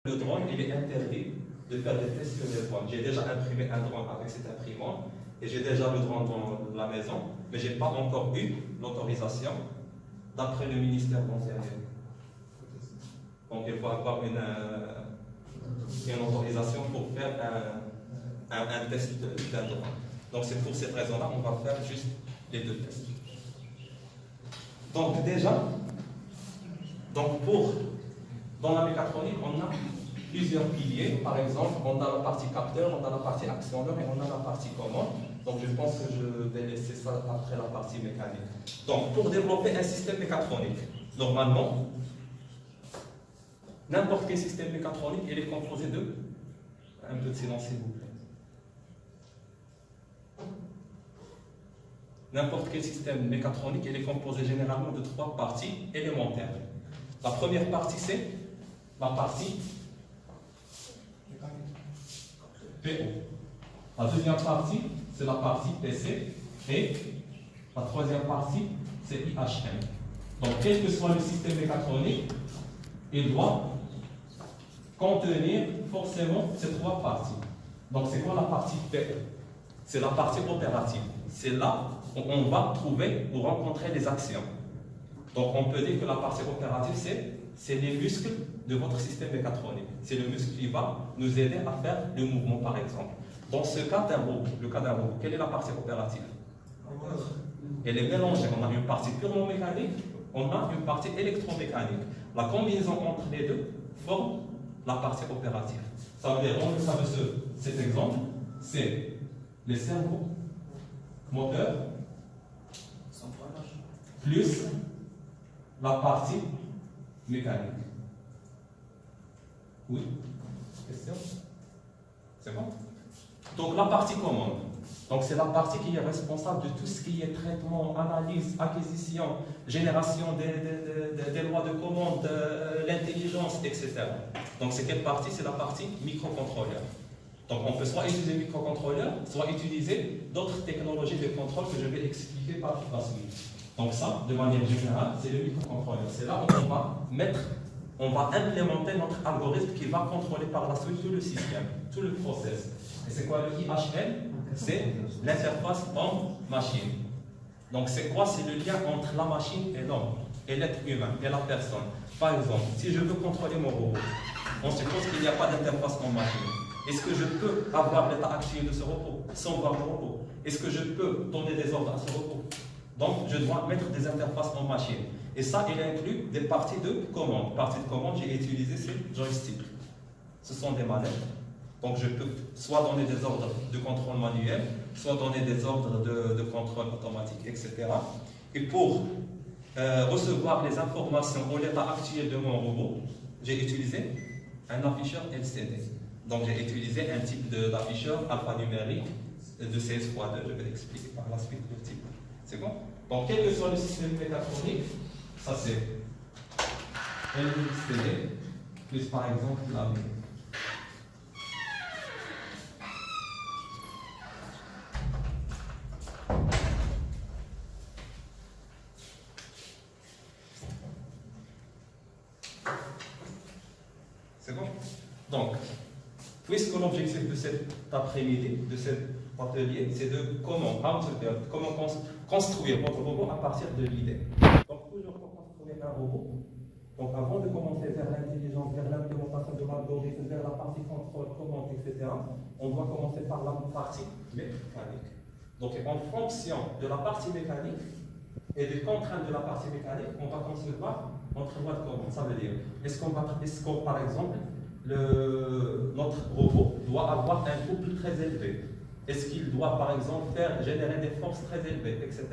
Le drone, il est interdit de faire des tests sur les drones. J'ai déjà imprimé un drone avec cette imprimante et j'ai déjà le drone dans la maison, mais je n'ai pas encore eu l'autorisation d'après le ministère de l'Enseignement. Donc il faut avoir une autorisation pour faire un test d'un drone. Donc c'est pour cette raison-là, on va faire juste les deux tests. Donc déjà, dans la mécatronique, on a plusieurs piliers. Par exemple, on a la partie capteur, on a la partie actionneur et on a la partie commande. Donc je pense que je vais laisser ça après la partie mécanique. Donc pour développer un système mécatronique, normalement, n'importe quel système mécatronique, il est composé de... Un peu de silence s'il vous plaît. N'importe quel système mécatronique, il est composé généralement de 3 parties élémentaires. La première partie, c'est la partie PO. La deuxième partie, c'est la partie PC. Et la troisième partie, c'est IHM. Donc, quel que soit le système mécatronique, il doit contenir forcément ces 3 parties. Donc, c'est quoi la partie PO? C'est la partie opérative. C'est là où on va trouver ou rencontrer les actions. Donc, on peut dire que la partie opérative, c'est les muscles de votre système mécatronique. C'est le muscle qui va nous aider à faire le mouvement, par exemple. Dans ce cas d'un robot, le cas d'un robot, quelle est la partie opérative? Elle est mélangée. On a une partie purement mécanique, on a une partie électromécanique. La combinaison entre les deux forme la partie opérative. Ça veut dire, dans le cas de cet exemple, c'est les cerveaux moteurs plus la partie mécanique. Oui? Question? C'est bon? Donc la partie commande. Donc c'est la partie qui est responsable de tout ce qui est traitement, analyse, acquisition, génération des lois de commande, l'intelligence, etc. Donc c'est quelle partie? C'est la partie microcontrôleur. Donc on peut soit utiliser microcontrôleur, soit utiliser d'autres technologies de contrôle que je vais expliquer par la suite. Donc ça, de manière générale, c'est le microcontrôleur. C'est là où on va implémenter notre algorithme qui va contrôler par la suite tout le système, tout le process. Et c'est quoi le IHL? C'est l'interface homme-machine. Donc c'est quoi? C'est le lien entre la machine et l'homme, et l'être humain, et la personne. Par exemple, si je veux contrôler mon robot, on suppose qu'il n'y a pas d'interface homme-machine. Est-ce que je peux avoir l'état actuel de ce robot sans voir le robot? Est-ce que je peux donner des ordres à ce robot? Donc, je dois mettre des interfaces en machine. Et ça, il inclut des parties de commande. Parties de commande, j'ai utilisé ces joysticks. Ce sont des manettes. Donc, je peux soit donner des ordres de contrôle manuel, soit donner des ordres de contrôle automatique, etc. Et pour recevoir les informations au l'état actuel de mon robot, j'ai utilisé un afficheur LCD. Donc, j'ai utilisé un type d'afficheur alphanumérique de 16x2. Je vais l'expliquer par la suite le type. C'est bon? Donc, quel que soit le système mécatronique, ça c'est LCD, plus par exemple la V. C'est bon? Donc, puisque l'objectif de cet après-midi, de cet atelier, c'est de comment construire votre robot à partir de l'idée. Donc, toujours pour construire un robot, donc avant de commencer vers l'intelligence, vers l'implémentation de l'algorithme, vers la partie contrôle, commande, etc., on doit commencer par la partie mécanique. Donc, en fonction de la partie mécanique et des contraintes de la partie mécanique, on va concevoir notre loi de commande. Ça veut dire, est-ce qu'on, par exemple, notre robot doit avoir un couple très élevé? Est-ce qu'il doit, par exemple, générer des forces très élevées, etc.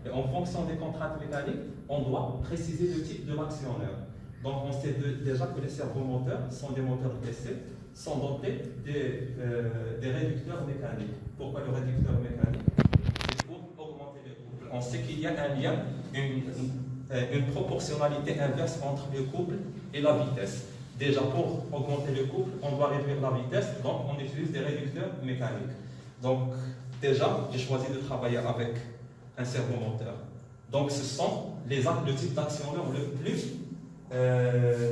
Et en fonction des contraintes mécaniques, on doit préciser le type de l'actionneur. Donc, on sait déjà que les servos moteurs sont des moteurs PC, sont dotés des réducteurs mécaniques. Pourquoi le réducteur mécanique? C'est pour augmenter le couple. On sait qu'il y a un lien, une proportionnalité inverse entre le couple et la vitesse. Déjà, pour augmenter le couple, on doit réduire la vitesse, donc on utilise des réducteurs mécaniques. Donc, déjà, j'ai choisi de travailler avec un servomoteur. Donc, ce sont le type d'actionneur le plus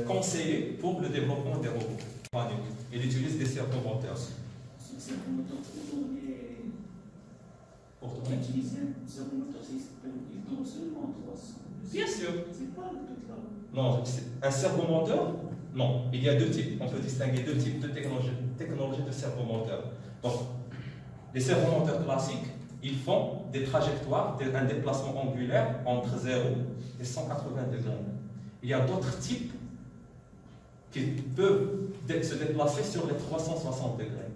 conseillé pour le développement des robots. servomoteurs. Ce servomoteur pour utiliser un servomoteur, il tourne seulement 300. Bien sûr. C'est pas toute là. Non, un servomoteur, non. Il y a deux types. On peut distinguer deux types de technologie de servomoteur. Donc, les servomoteurs classiques, ils font des trajectoires, un déplacement angulaire entre 0 et 180 degrés. Il y a d'autres types qui peuvent se déplacer sur les 360 degrés.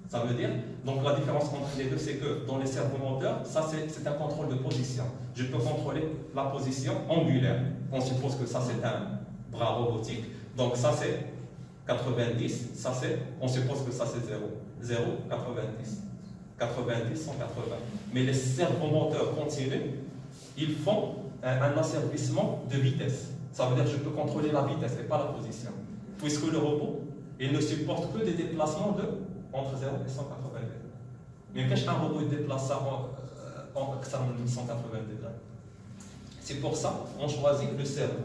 Ça veut dire, donc la différence entre les deux, c'est que dans les servomoteurs, ça c'est un contrôle de position. Je peux contrôler la position angulaire. On suppose que ça c'est un bras robotique. Donc ça c'est 90, ça c'est, on suppose que ça c'est 0. 0, 90. 90, 180. Mais les servomoteurs continus, ils font un asservissement de vitesse. Ça veut dire que je peux contrôler la vitesse et pas la position. Puisque le robot, il ne supporte que des déplacements entre 0 et 180 degrés. Mais quand un robot déplace ça en 180 degrés. C'est pour ça qu'on choisit le servo.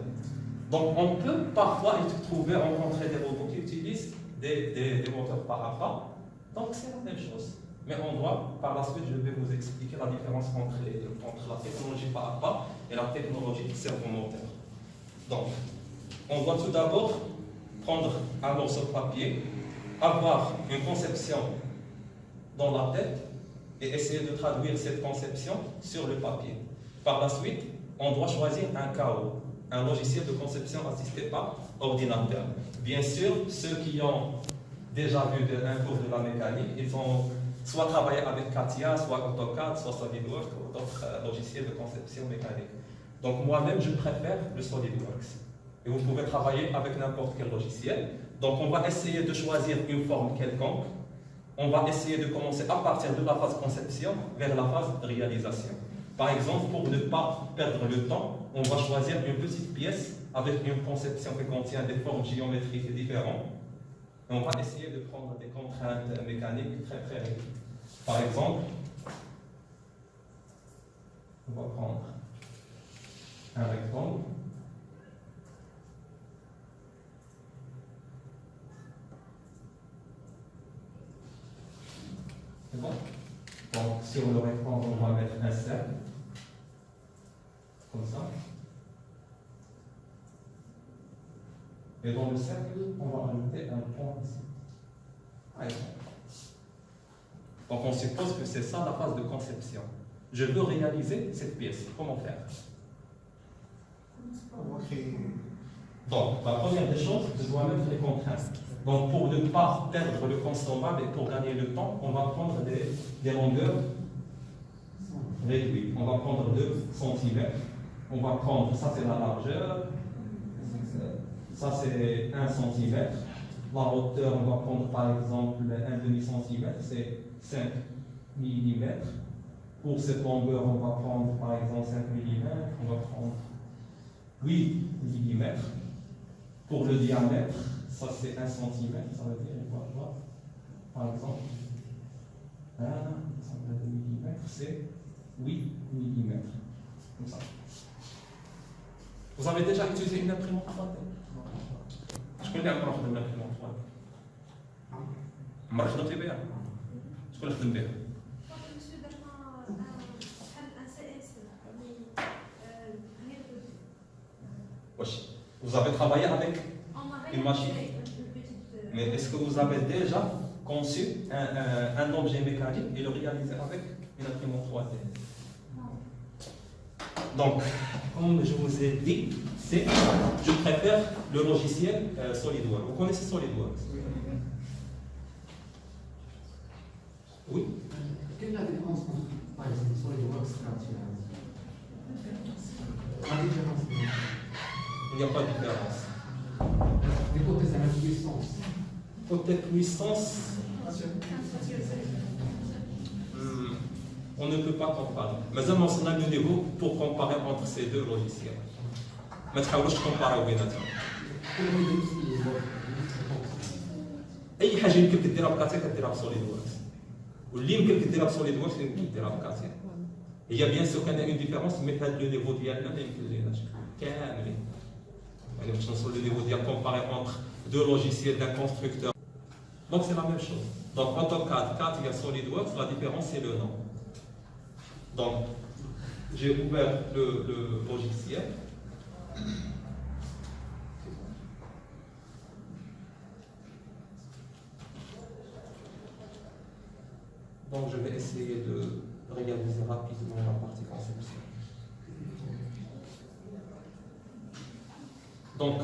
Donc on peut parfois rencontrer des robots qui utilisent des moteurs parapha. Donc c'est la même chose. Mais on doit, par la suite, je vais vous expliquer la différence entre la technologie parapha et la technologie servomoteur. Donc, on doit tout d'abord prendre un morceau de papier, avoir une conception dans la tête et essayer de traduire cette conception sur le papier. Par la suite, on doit choisir un KO, un logiciel de conception assisté par ordinateur. Bien sûr, ceux qui ont déjà vu un cours de la mécanique, ils ont soit travaillé avec CATIA, soit AutoCAD, soit SolidWorks ou d'autres logiciels de conception mécanique. Donc moi-même, je préfère le SolidWorks. Et vous pouvez travailler avec n'importe quel logiciel. Donc on va essayer de choisir une forme quelconque. On va essayer de commencer à partir de la phase conception vers la phase réalisation. Par exemple, pour ne pas perdre le temps, on va choisir une petite pièce avec une conception qui contient des formes géométriques différentes. Et on va essayer de prendre des contraintes mécaniques très très réduites. Par exemple, on va prendre un rectangle. C'est bon? Donc sur le rectangle, on va mettre un cercle. Comme ça. Et dans le cercle, on va ajouter un point ici. Donc on suppose que c'est ça la phase de conception. Je veux réaliser cette pièce. Comment faire? Donc la première des choses, je dois mettre les contraintes. Donc pour ne pas perdre le consommable et pour gagner le temps, on va prendre des longueurs réduites. On va prendre 2 cm. On va prendre, ça c'est la largeur. Ça c'est 1 cm. La hauteur, on va prendre par exemple 1,5 cm, c'est 5 mm. Pour cette longueur, on va prendre par exemple 5 mm. On va prendre 8 mm. Pour le diamètre, ça c'est 1 cm. Ça veut dire, on va voir, par exemple, 1 mm, c'est 8 mm. Comme ça. Vous avez déjà utilisé une imprimante 3D? شكون اللي عمره خدم الامبريمون 3D؟ عمرك خدمتي بها؟ شكون اللي خدم بها؟ واش vous avez travaillé avec une machine? Mais est-ce que vous avez déjà conçu un objet mécanique et le réalisé avec une imprimante 3D? Donc, comme je vous ai dit, je préfère le logiciel SolidWorks. Vous connaissez SolidWorks? Oui. Quelle est la différence entre, par exemple, SolidWorks et CATIA? La différence? Il n'y a pas de différence. Du côté de la puissance. Côté puissance, on ne peut pas comparer. Mais on a le niveau pour comparer entre ces deux logiciels. ما تحاولوش تكومباريو بيناتهم. اي حاجه يمكن كديرها بكاتيا كديرها بسوليد ووركس واللي يمكن كديرها بسوليد ووركس يمكن كديرها بكاتيا. هي بيان سو كان اون ديفيرونس مي هاد لو نيفو ديالنا ما يمكن ليناش كاملين. يعني باش نوصلوا لو نيفو ديال كومباري اونتر دو لوجيسيال دان كونستركتور. Donc c'est la même chose. Donc AutoCAD 4, il y a SolidWorks, la différence c'est le nom. Donc j'ai ouvert le logiciel. Donc je vais essayer de réaliser rapidement la partie conception. Donc,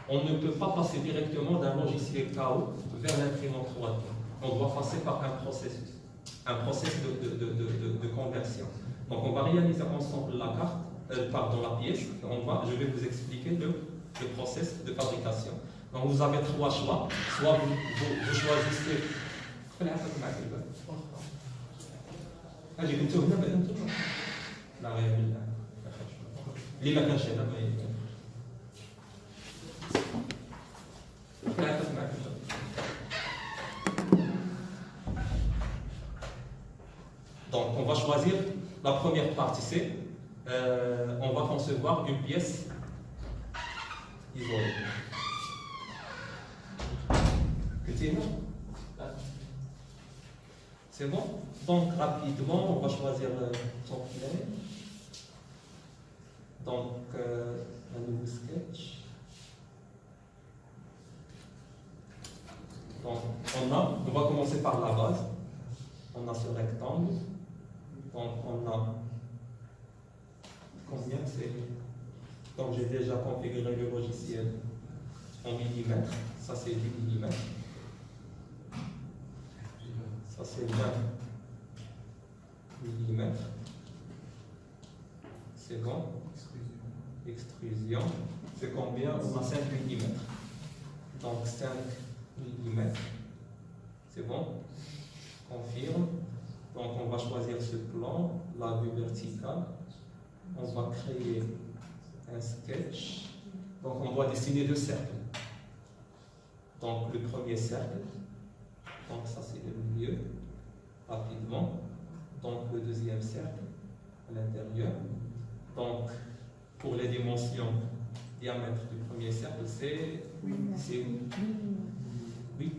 on ne peut pas passer directement d'un logiciel KO vers l'imprimante 3D. On doit passer par un processus de conversion. Donc, on va réaliser ensemble la carte, la pièce. Je vais vous expliquer le process de fabrication. Donc, vous avez trois choix. Soit vous choisissez. Donc, on va choisir la première partie, c'est on va concevoir une pièce isolée. C'est bon? Donc, rapidement, on va choisir son template. Donc, un nouveau sketch. Donc, on va commencer par la base. On a ce rectangle. Donc, on a combien c'est? Donc, j'ai déjà configuré le logiciel en millimètres. Ça, c'est 10 millimètres. Ça, c'est 20 millimètres. C'est bon. Extrusion. C'est combien? On a 5 millimètres. Donc, 5 millimètres. C'est bon. Confirme. Donc, on va choisir ce plan, la vue verticale. On va créer un sketch. Donc, on doit dessiner deux cercles. Donc, le premier cercle. Donc, ça, c'est le milieu. Rapidement. Donc, le deuxième cercle à l'intérieur. Donc, pour les dimensions, diamètre du premier cercle, c'est 8.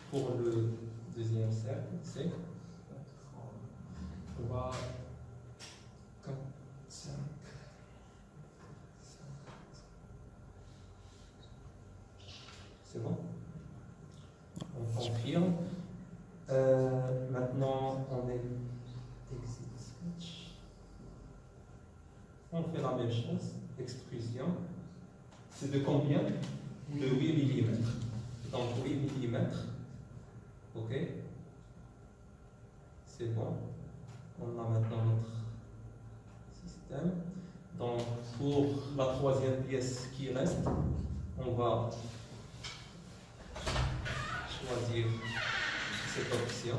Pour le deuxième cercle, c'est 3, 4, 5. C'est bon? On confirme. Maintenant, on est exit sketch. On fait la même chose. Extrusion. C'est de combien? De 8 mm. Donc 8 mm. OK? C'est bon. On a maintenant notre système. Donc pour la troisième pièce qui reste, on va choisir cette option.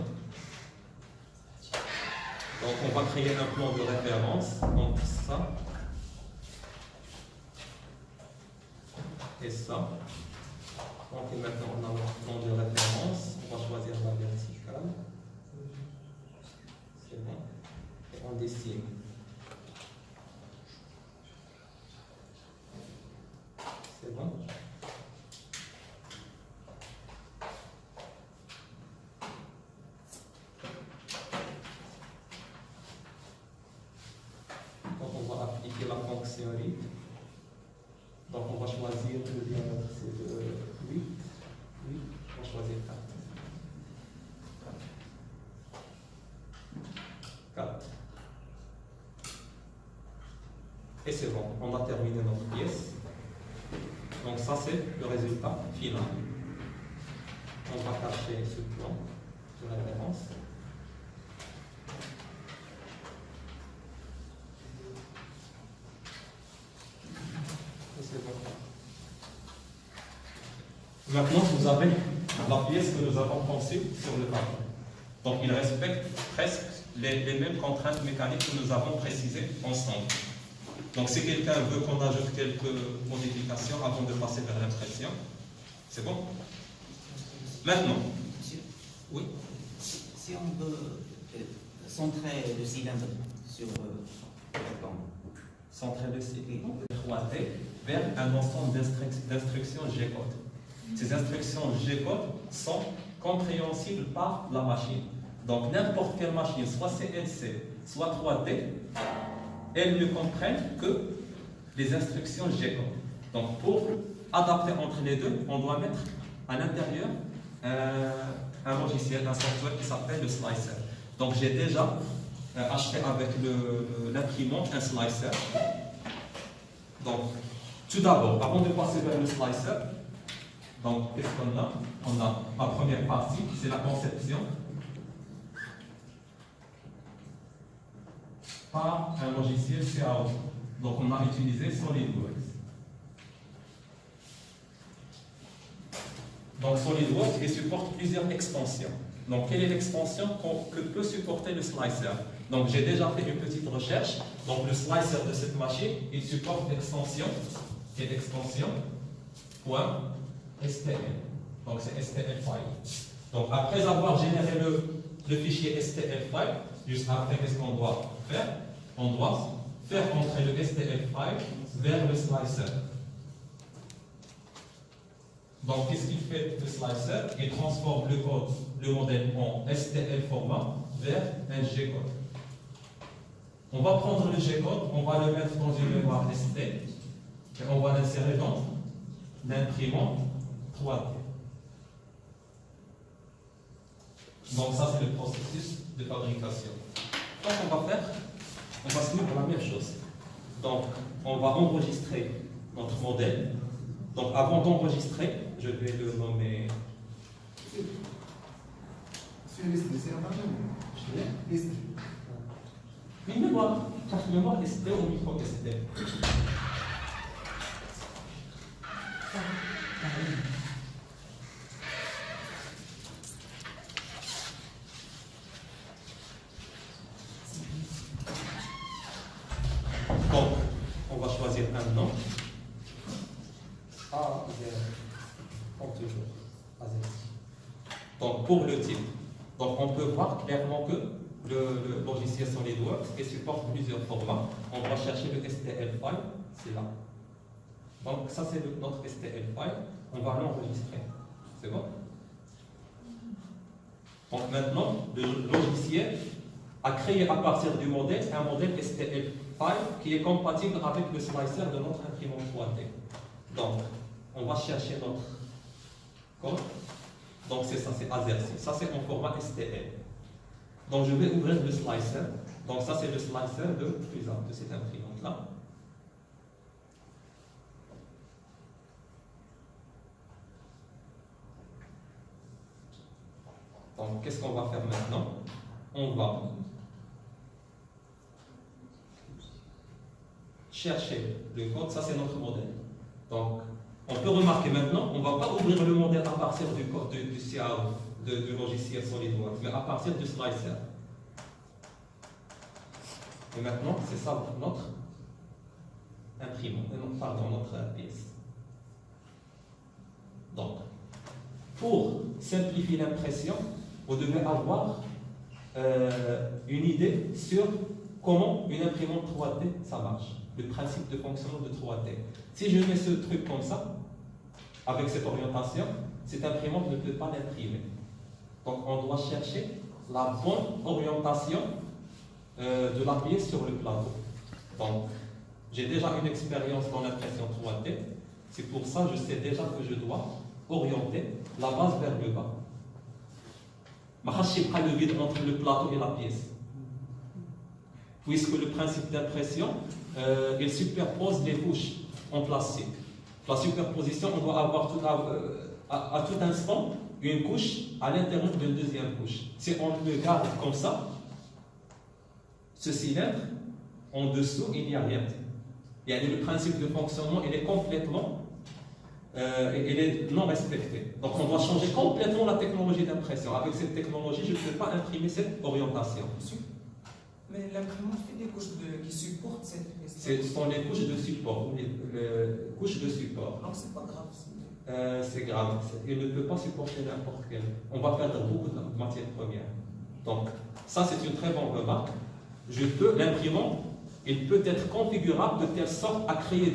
Donc on va créer un plan de référence. Donc ça et ça. Donc maintenant on a notre plan de référence. On va choisir la verticale. C'est bon. Et on dessine. C'est bon. Donc on va appliquer la fonction RIP. Donc on va choisir le diamètre, c'est de 8. On va choisir 4. Et c'est bon, on a terminé notre pièce. Donc ça c'est le résultat final. On va cacher ce plan de référence. Et c'est bon. Maintenant vous avez la pièce que nous avons conçue sur le papier. Donc il respecte presque les mêmes contraintes mécaniques que nous avons précisées ensemble. Donc si quelqu'un veut qu'on ajoute quelques modifications avant de passer vers l'impression, c'est bon? Maintenant. Monsieur, Oui. si on veut centrer le cylindre sur le rectangle, centrale cyclique 3D vers un ensemble d'instructions G-code. Ces instructions G-code sont compréhensibles par la machine. Donc n'importe quelle machine, soit CNC, soit 3D, elles ne comprennent que les instructions G-code. Donc pour adapter entre les deux, on doit mettre à l'intérieur un logiciel, un software qui s'appelle le slicer. Donc j'ai déjà acheté avec l'imprimante un slicer. Donc tout d'abord, avant de passer vers le slicer, donc qu'est-ce qu'on a? On a la première partie, c'est la conception par un logiciel CAO. Donc on a utilisé SolidWorks. Donc SolidWorks il supporte plusieurs extensions. Donc quelle est l'extension que peut supporter le slicer? Donc j'ai déjà fait une petite recherche. Donc le slicer de cette machine, il supporte l'extension, qui est l'extension .stl. Donc c'est STL file. Donc après avoir généré le fichier STL file, juste après qu'est-ce qu'on doit faire? On doit faire entrer le STL file vers le slicer. Donc, qu'est-ce qu'il fait le slicer? Il transforme le code, le modèle en STL format vers un G-code. On va prendre le G-code, on va le mettre dans une mémoire ST et on va l'insérer dans l'imprimante 3D. Donc, ça, c'est le processus de fabrication. Donc, on va faire, on va suivre la même chose. Donc, on va enregistrer notre modèle. Donc, avant d'enregistrer, je vais le nommer. C'est une liste, c'est un partenaire. Liste. Une mémoire, carte mémoire SD ou micro SD. Donc, on va choisir un nom. Comme toujours, donc pour le type, donc on peut voir clairement que le logiciel SolidWorks il supporte plusieurs formats. On va chercher le STL file, c'est là. Donc ça c'est notre STL file, on va l'enregistrer. C'est bon? Donc maintenant, le logiciel a créé à partir du modèle un modèle STL file qui est compatible avec le slicer de notre imprimante 3D. Donc on va chercher notre code. Donc c'est ça, c'est AZERTY. Ça c'est en format STL. Donc je vais ouvrir le slicer. Donc ça c'est le slicer de cette imprimante-là. Donc qu'est-ce qu'on va faire maintenant? On va chercher le code. Ça c'est notre modèle. Donc on peut remarquer maintenant, on ne va pas ouvrir le modèle à partir du code du CAO, du logiciel SolidWorks, mais à partir du slicer. Et maintenant, c'est ça notre imprimante, notre pièce. Donc, pour simplifier l'impression, vous devez avoir une idée sur comment une imprimante 3D ça marche, le principe de fonctionnement de 3D. Si je mets ce truc comme ça, avec cette orientation, cette imprimante ne peut pas l'imprimer. Donc on doit chercher la bonne orientation de la pièce sur le plateau. Donc j'ai déjà une expérience dans l'impression 3D, c'est pour ça que je sais déjà que je dois orienter la base vers le bas. Je ne vais pas le vide entre le plateau et la pièce. Puisque le principe d'impression, il superpose les couches en plastique. La superposition, on doit avoir à tout instant une couche à l'intérieur d'une deuxième couche. Si on le garde comme ça, ce cylindre, en dessous, il n'y a rien. Le principe de fonctionnement, il est complètement il est non respecté. Donc on doit changer complètement la technologie d'impression. Avec cette technologie, je ne peux pas imprimer cette orientation. Mais l'imprimante fait des couches qui supportent cette Ce sont les couches de support. Les couches de support. Donc c'est pas grave. C'est grave. Il ne peut pas supporter n'importe quel. On va perdre beaucoup de matière première. Donc, ça c'est une très bonne remarque. Je peux, l'imprimante, il peut être configurable de telle sorte à créer